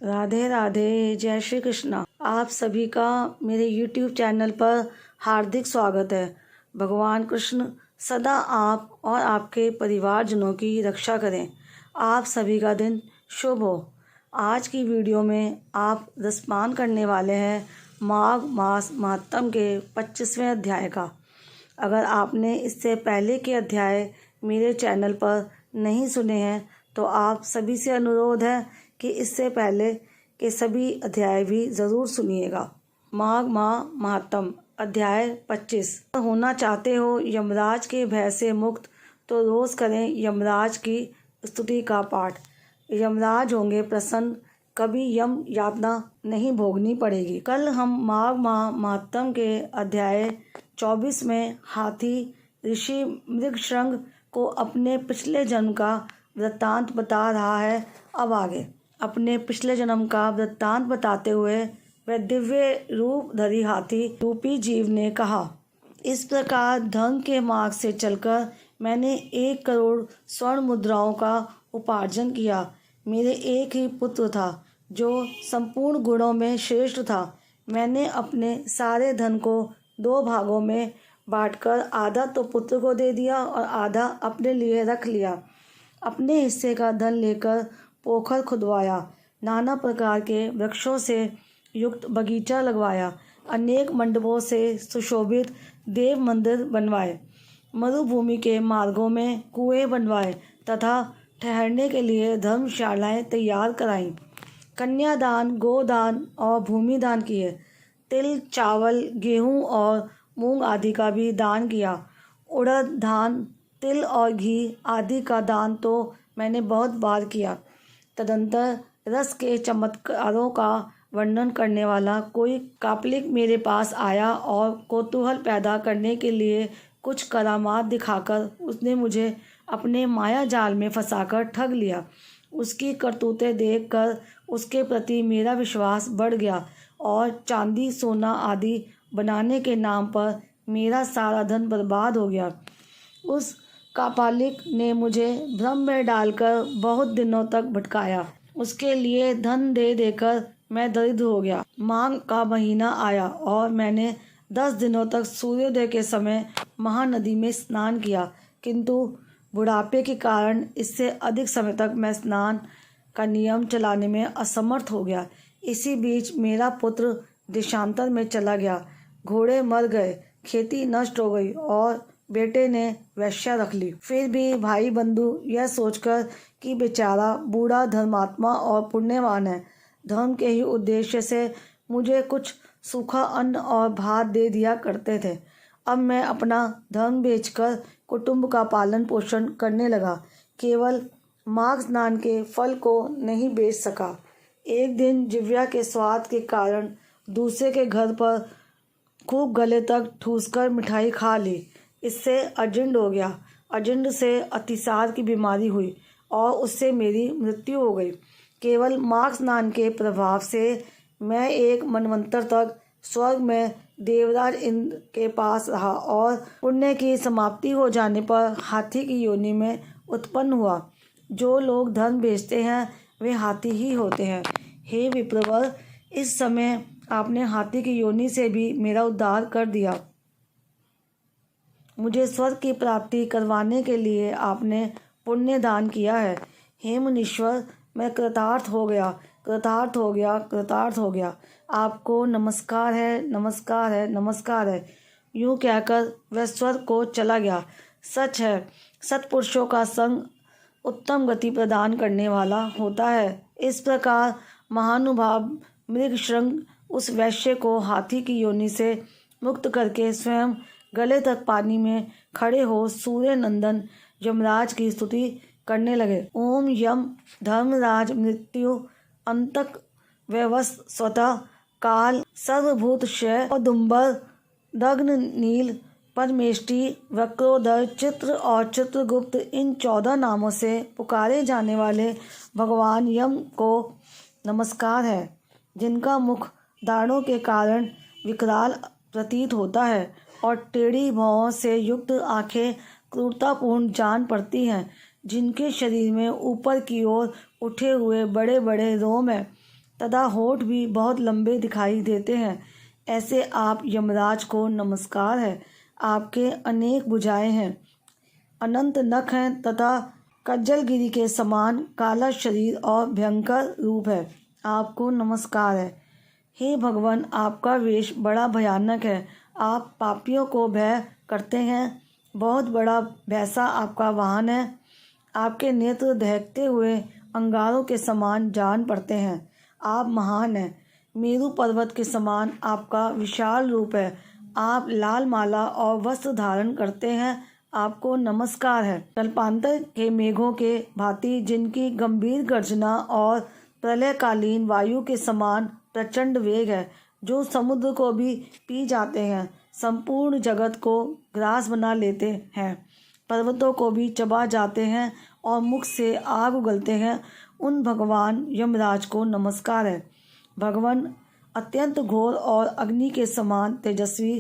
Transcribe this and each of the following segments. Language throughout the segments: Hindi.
राधे राधे, जय श्री कृष्णा। आप सभी का मेरे YouTube चैनल पर हार्दिक स्वागत है। भगवान कृष्ण सदा आप और आपके परिवारजनों की रक्षा करें। आप सभी का दिन शुभ हो। आज की वीडियो में आप रसपान करने वाले हैं माघ मास महात्म के 25वें अध्याय का। अगर आपने इससे पहले के अध्याय मेरे चैनल पर नहीं सुने हैं तो आप सभी से अनुरोध है कि इससे पहले के सभी अध्याय भी ज़रूर सुनिएगा। माघ माह महात्म अध्याय 25। होना चाहते हो यमराज के भय से मुक्त तो रोज़ करें यमराज की स्तुति का पाठ। यमराज होंगे प्रसन्न, कभी यम यातना नहीं भोगनी पड़ेगी। कल हम माघ माह महात्म के अध्याय 24 में हाथी ऋषि मृगशृंग को अपने पिछले जन्म का वृत्तांत बता रहा है। अब आगे अपने पिछले जन्म का वृत्तांत बताते हुए वह दिव्य रूपधारी हाथी रूपी जीव ने कहा, इस प्रकार धन के मार्ग से चलकर मैंने 1 करोड़ स्वर्ण मुद्राओं का उपार्जन किया। मेरे एक ही पुत्र था जो संपूर्ण गुणों में श्रेष्ठ था। मैंने अपने सारे धन को 2 भागों में बांटकर आधा तो पुत्र को दे दिया और आधा अपने लिए रख लिया। अपने हिस्से का धन लेकर पोखर खुदवाया, नाना प्रकार के वृक्षों से युक्त बगीचा लगवाया, अनेक मंडपों से सुशोभित देव मंदिर बनवाए, मरुभूमि के मार्गों में कुएं बनवाए तथा ठहरने के लिए धर्मशालाएं तैयार कराईं। कन्यादान, गोदान और भूमि दान किए। तिल, चावल, गेहूँ और मूंग आदि का भी दान किया। उड़द, धान, तिल और घी आदि का दान तो मैंने बहुत बार किया। तदंतर रस के चमत्कारों का वर्णन करने वाला कोई कापलिक मेरे पास आया और कौतूहल पैदा करने के लिए कुछ करामात दिखाकर उसने मुझे अपने माया जाल में फंसाकर ठग लिया। उसकी करतूतें देखकर उसके प्रति मेरा विश्वास बढ़ गया और चांदी, सोना आदि बनाने के नाम पर मेरा सारा धन बर्बाद हो गया। उस कापालिक ने मुझे भ्रम में डालकर बहुत दिनों तक भटकाया। उसके लिए धन दे देकर मैं दरिद्र हो गया। माघ का महीना आया और मैंने 10 दिनों तक सूर्योदय के समय महानदी में स्नान किया, किंतु बुढ़ापे के कारण इससे अधिक समय तक मैं स्नान का नियम चलाने में असमर्थ हो गया। इसी बीच मेरा पुत्र देशांतर में चला गया, घोड़े मर गए, खेती नष्ट हो गई और बेटे ने वेश्या रख ली। फिर भी भाई बंधु यह सोचकर कि बेचारा बूढ़ा धर्मात्मा और पुण्यवान है, धर्म के ही उद्देश्य से मुझे कुछ सूखा अन्न और भात दे दिया करते थे। अब मैं अपना धर्म बेचकर कुटुंब का पालन पोषण करने लगा, केवल माघ स्नान के फल को नहीं बेच सका। एक दिन जिव्या के स्वाद के कारण दूसरे के घर पर खूब गले तक ठूसकर मिठाई खा ली। इससे अजिंड हो गया। अजिंड से अतिसार की बीमारी हुई और उससे मेरी मृत्यु हो गई। केवल माघ स्नान के प्रभाव से मैं 1 मनवंतर तक स्वर्ग में देवराज इंद्र के पास रहा और पुण्य की समाप्ति हो जाने पर हाथी की योनि में उत्पन्न हुआ। जो लोग धन बेचते हैं वे हाथी ही होते हैं। हे विप्रवर, इस समय आपने हाथी की योनि से भी मेरा उद्धार कर दिया। मुझे स्वर्ग की प्राप्ति करवाने के लिए आपने पुण्य दान किया है। हे मुनीश्वर, मैं कृतार्थ हो गया, कृतार्थ हो गया, कृतार्थ हो गया। आपको नमस्कार है, नमस्कार है, नमस्कार है। यूँ कहकर वह स्वर्ग को चला गया। सच है, सत्पुरुषों का संग उत्तम गति प्रदान करने वाला होता है। इस प्रकार महानुभाव मृगशृंग उस वैश्य को हाथी की योनि से मुक्त करके स्वयं गले तक पानी में खड़े हो सूर्य नंदन यमराज की स्तुति करने लगे। ओम यम धर्मराज मृत्यु अंतक व्यवस स्वतः काल सर्वभूत क्षय औदुंबर दग्न नील परमेष्टि वक्रोदर चित्र और चित्रगुप्त इन 14 नामों से पुकारे जाने वाले भगवान यम को नमस्कार है, जिनका मुख दाढ़ों के कारण विकराल प्रतीत होता है और टेढ़ी भौहों से युक्त आंखें क्रूरतापूर्ण जान पड़ती हैं, जिनके शरीर में ऊपर की ओर उठे हुए बड़े बड़े रोम हैं तथा होठ भी बहुत लंबे दिखाई देते हैं। ऐसे आप यमराज को नमस्कार है। आपके अनेक भुजाएं हैं, अनंत नख हैं तथा कज्जलगिरी के समान काला शरीर और भयंकर रूप है। आपको नमस्कार है। हे भगवान, आपका वेश बड़ा भयानक है। आप पापियों को भय करते हैं। बहुत बड़ा भैंसा आपका वाहन है। आपके नेत्र दहकते हुए अंगारों के समान जान पड़ते हैं। आप महान हैं। मेरू पर्वत के समान आपका विशाल रूप है। आप लाल माला और वस्त्र धारण करते हैं। आपको नमस्कार है। कल्पांतर के मेघों के भांति, जिनकी गंभीर गर्जना और प्रलयकालीन वायु के समान प्रचंड वेग है, जो समुद्र को भी पी जाते हैं, संपूर्ण जगत को ग्रास बना लेते हैं, पर्वतों को भी चबा जाते हैं और मुख से आग उगलते हैं, उन भगवान यमराज को नमस्कार है। भगवान अत्यंत घोर और अग्नि के समान तेजस्वी,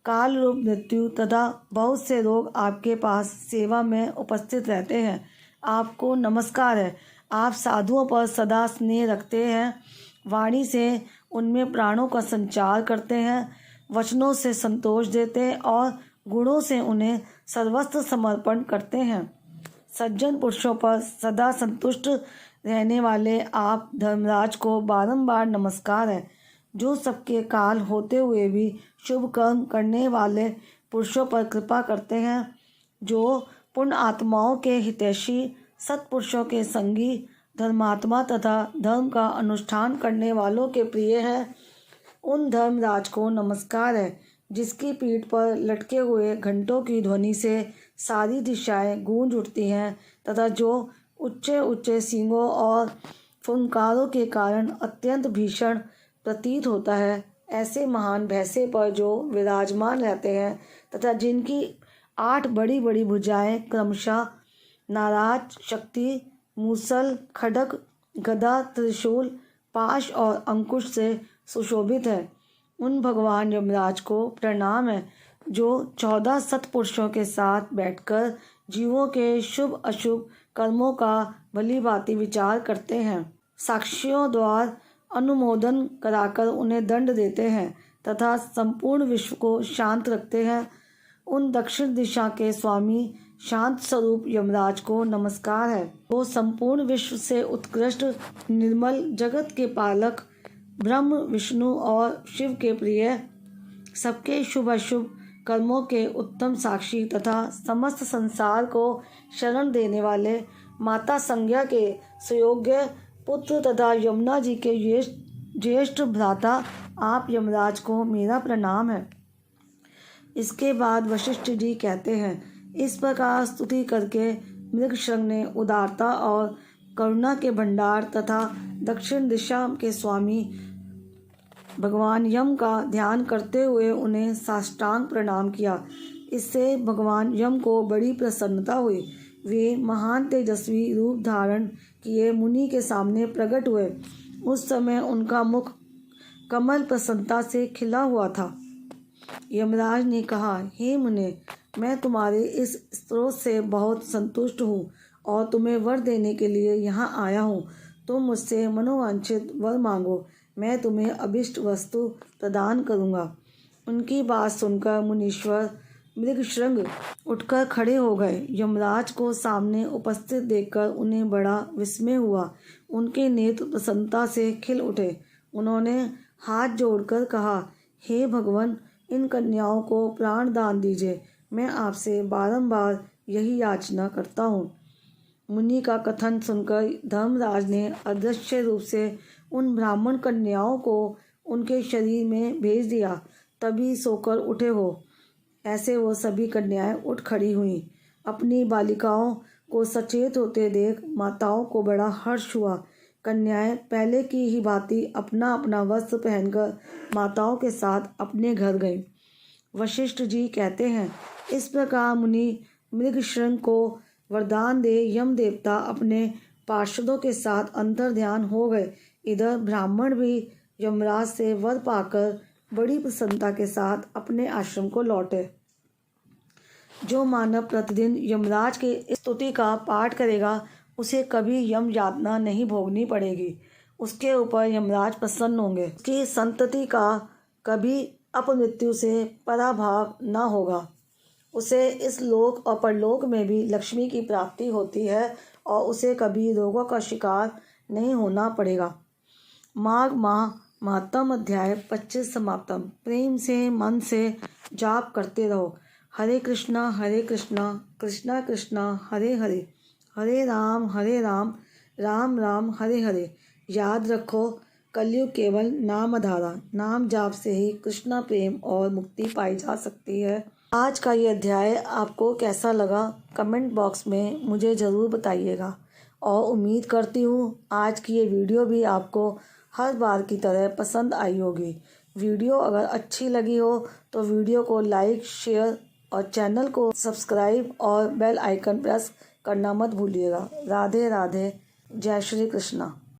काल रूप मृत्यु तथा बहुत से रोग आपके पास सेवा में उपस्थित रहते हैं। आपको नमस्कार है। आप साधुओं पर सदा स्नेह रखते हैं, वाणी से उनमें प्राणों का संचार करते हैं, वचनों से संतोष देते हैं और गुणों से उन्हें सर्वस्व समर्पण करते हैं। सज्जन पुरुषों पर सदा संतुष्ट रहने वाले आप धर्मराज को बारंबार नमस्कार है, जो सबके काल होते हुए भी शुभ कर्म करने वाले पुरुषों पर कृपा करते हैं, जो पुण्य आत्माओं के हितैषी, सत्पुरुषों के संगी, धर्मात्मा तथा धर्म का अनुष्ठान करने वालों के प्रिय है। उन धर्मराज को नमस्कार है, जिसकी पीठ पर लटके हुए घंटों की ध्वनि से सारी दिशाएं गूंज उठती हैं तथा जो ऊंचे ऊंचे सींगों और फुंकारों के कारण अत्यंत भीषण प्रतीत होता है। ऐसे महान भैंसे पर जो विराजमान रहते हैं तथा जिनकी 8 बड़ी बड़ी भुजाएं क्रमशः नाराज, शक्ति, मूसल, खड्ग, गदा, त्रिशूल, पाश और अंकुश से सुशोभित है, उन भगवान यमराज को प्रणाम है, जो 14 सत्पुरुषों के साथ बैठकर जीवों के शुभ अशुभ कर्मों का भली भांति विचार करते हैं, साक्षियों द्वारा अनुमोदन कराकर उन्हें दंड देते हैं तथा संपूर्ण विश्व को शांत रखते हैं। उन दक्षिण दिशा के स्वामी शांत स्वरूप यमराज को नमस्कार है। वो संपूर्ण विश्व से उत्कृष्ट, निर्मल, जगत के पालक, ब्रह्म, विष्णु और शिव के प्रिय, सबके शुभ अशुभ कर्मों के उत्तम साक्षी तथा समस्त संसार को शरण देने वाले, माता संज्ञा के सुयोग्य पुत्र तथा यमुना जी के ज्येष्ठ भ्राता आप यमराज को मेरा प्रणाम है। इसके बाद वशिष्ठ जी कहते हैं, इस प्रकार स्तुति करके मृगशृंग ने उदारता और करुणा के भंडार तथा दक्षिण दिशा के स्वामी भगवान यम का ध्यान करते हुए उन्हें साष्टांग प्रणाम किया। इससे भगवान यम को बड़ी प्रसन्नता हुई। वे महान तेजस्वी रूप धारण किए मुनि के सामने प्रकट हुए। उस समय उनका मुख कमल प्रसन्नता से खिला हुआ था। यमराज ने कहा, हे मुने, मैं तुम्हारे इस स्त्रोत से बहुत संतुष्ट हूँ और तुम्हें वर देने के लिए यहाँ आया हूँ। तुम मुझसे मनोवांछित वर मांगो, मैं तुम्हें अभिष्ट वस्तु प्रदान करूँगा। उनकी बात सुनकर मुनीश्वर मृगशृंग उठकर खड़े हो गए। यमराज को सामने उपस्थित देखकर उन्हें बड़ा विस्मय हुआ। उनके नेत्र प्रसन्नता से खिल उठे। उन्होंने हाथ जोड़कर कहा, हे भगवान, इन कन्याओं को प्राण दान दीजिए। मैं आपसे बारंबार यही याचना करता हूँ। मुनि का कथन सुनकर धर्मराज ने अदृश्य रूप से उन ब्राह्मण कन्याओं को उनके शरीर में भेज दिया। तभी सोकर उठे हो। ऐसे वो सभी कन्याएं उठ खड़ी हुईं। अपनी बालिकाओं को सचेत होते देख माताओं को बड़ा हर्ष हुआ। कन्याएं पहले की ही भांति अपना अपना वस्त्र पहनकर माताओं के साथ अपने घर गईं। वशिष्ठ जी कहते हैं, इस प्रकार मुनि मृगशृंग को वरदान दे यम देवता अपने पार्षदों के साथ अंतर्ध्यान हो गए। इधर ब्राह्मण भी यमराज से वर पाकर बड़ी प्रसन्नता के साथ अपने आश्रम को लौटे। जो मानव प्रतिदिन यमराज की स्तुति का पाठ करेगा, उसे कभी यम यातना नहीं भोगनी पड़ेगी। उसके ऊपर यमराज प्रसन्न होंगे। उसकी संतति का कभी अपमृत्यु से पराभाव न होगा। उसे इस लोक और परलोक में भी लक्ष्मी की प्राप्ति होती है और उसे कभी रोगों का शिकार नहीं होना पड़ेगा। माघ माह महत्तम अध्याय 25 समाप्तम। प्रेम से मन से जाप करते रहो। हरे कृष्णा कृष्णा कृष्णा हरे हरे, हरे राम राम राम हरे हरे। याद रखो, कलयुग केवल नाम आधारा, नाम जाप से ही कृष्णा प्रेम और मुक्ति पाई जा सकती है। आज का ये अध्याय आपको कैसा लगा कमेंट बॉक्स में मुझे ज़रूर बताइएगा और उम्मीद करती हूँ आज की ये वीडियो भी आपको हर बार की तरह पसंद आई होगी। वीडियो अगर अच्छी लगी हो तो वीडियो को लाइक, शेयर और चैनल को सब्सक्राइब और बेल आइकन प्रेस करना मत भूलिएगा। राधे राधे, जय श्री कृष्णा।